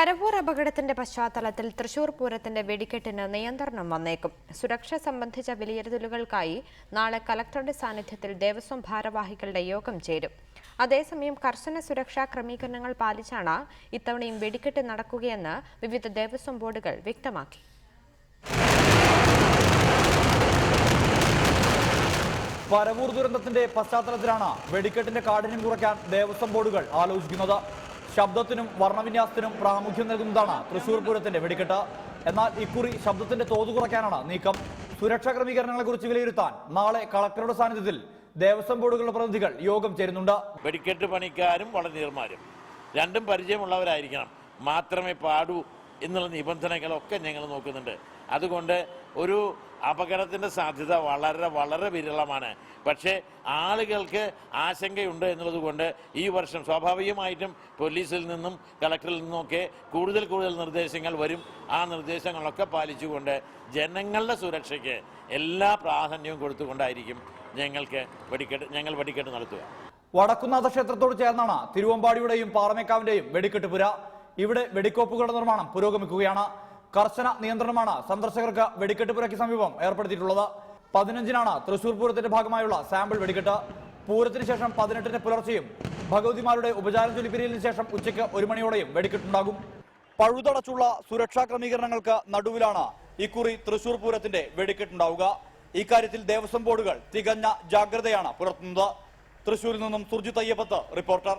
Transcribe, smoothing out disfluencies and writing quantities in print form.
പരവൂർ അപകടത്തിന്റെ പശ്ചാത്തലത്തിൽ തൃശൂർ പൂരത്തിന്റെ വെടിക്കെട്ടിന് നിയന്ത്രണം വന്നേക്കും. സുരക്ഷ സംബന്ധിച്ച വിലയിരുത്തലുകൾക്കായി നാളെ കലക്ടറുടെ സാന്നിധ്യത്തിൽ ദേവസ്വം ഭാരവാഹികളുടെ യോഗം ചേരും. അതേസമയം കർശന സുരക്ഷാ ക്രമീകരണങ്ങൾ പാലിച്ചാണ് ഇത്തവണയും വെടിക്കെട്ട് നടക്കുകയെന്ന് വിവിധ ദേവസ്വം ബോർഡുകൾ വ്യക്തമാക്കി. പരവൂർ ദുരന്തത്തിന്റെ പശ്ചാത്തലത്തിലാണ് വെടിക്കെട്ടിന്റെ കാഠിന്യം കുറയ്ക്കാൻ ദേവസ്വം ബോർഡുകൾ ആലോചിക്കുന്നത്. ശബ്ദത്തിനും വർണ്ണവിന്യാസത്തിനും പ്രാമുഖ്യം നൽകുന്നതാണ് തൃശൂർ പൂരത്തിന്റെ വെടിക്കെട്ട്. എന്നാൽ ഇക്കുറി ശബ്ദത്തിന്റെ തോത് കുറയ്ക്കാനാണ് നീക്കം. സുരക്ഷാ ക്രമീകരണങ്ങളെക്കുറിച്ച് വിലയിരുത്താൻ നാളെ കളക്ടറുടെ സാന്നിധ്യത്തിൽ ദേവസ്വം ബോർഡുകളുടെ പ്രതിനിധികൾ യോഗം ചേരുന്നുണ്ട്. വെടിക്കെട്ട് പണിക്കാരും വളണ്ടിയർമാരും രണ്ടും പരിചയമുള്ളവരായിരിക്കണം, മാത്രമേ പാടൂ എന്നുള്ള നിബന്ധനകളൊക്കെ ഞങ്ങൾ നോക്കുന്നുണ്ട്. അതുകൊണ്ട് ഒരു അപകടത്തിന്റെ സാധ്യത വളരെ വളരെ വിരളമാണ്. പക്ഷേ ആളുകൾക്ക് ആശങ്കയുണ്ട് എന്നുള്ളത് കൊണ്ട് ഈ വർഷം സ്വാഭാവികമായിട്ടും പോലീസിൽ നിന്നും കളക്ടറിൽ നിന്നുമൊക്കെ കൂടുതൽ നിർദ്ദേശങ്ങൾ വരും. ആ നിർദ്ദേശങ്ങളൊക്കെ പാലിച്ചുകൊണ്ട് ജനങ്ങളുടെ സുരക്ഷയ്ക്ക് എല്ലാ പ്രാധാന്യവും കൊടുത്തുകൊണ്ടായിരിക്കും ഞങ്ങൾ വെടിക്കെട്ട് നടത്തുക. വടക്കുന്നാഥ ക്ഷേത്രത്തോട് ചേർന്നാണ് തിരുവമ്പാടിയുടെയും പാറമേക്കാവിന്റെയും വെടിക്കെട്ട് പുര. ഇവിടെ വെടിക്കോപ്പുകളുടെ നിർമ്മാണം പുരോഗമിക്കുകയാണ്. കർശന നിയന്ത്രണമാണ് സന്ദർശകർക്ക് വെടിക്കെട്ട് പുരയ്ക്ക് സമീപം ഏർപ്പെടുത്തിയിട്ടുള്ളത്. 15-നാണ് തൃശൂർ പൂരത്തിന്റെ ഭാഗമായുള്ള സാമ്പിൾ വെടിക്കെട്ട്. പൂരത്തിന് ശേഷം 18-ന് പുലർച്ചെയും ഭഗവതിമാരുടെ ഉപചാരം ചൊല്ലിപ്പിരിയലിന് ശേഷം ഉച്ചയ്ക്ക് 1 മണിയോടെയും വെടിക്കെട്ടുണ്ടാകും. പഴുതടച്ചുള്ള സുരക്ഷാ ക്രമീകരണങ്ങൾക്ക് നടുവിലാണ് ഇക്കുറി തൃശൂർ പൂരത്തിന്റെ വെടിക്കെട്ടുണ്ടാവുക. ഇക്കാര്യത്തിൽ ദേവസ്വം ബോർഡുകൾ തികഞ്ഞ ജാഗ്രതയാണ് പുലർത്തുന്നത്. തൃശൂരിൽ നിന്നും സുർജിത് അയ്യപ്പത്ത്, റിപ്പോർട്ടർ.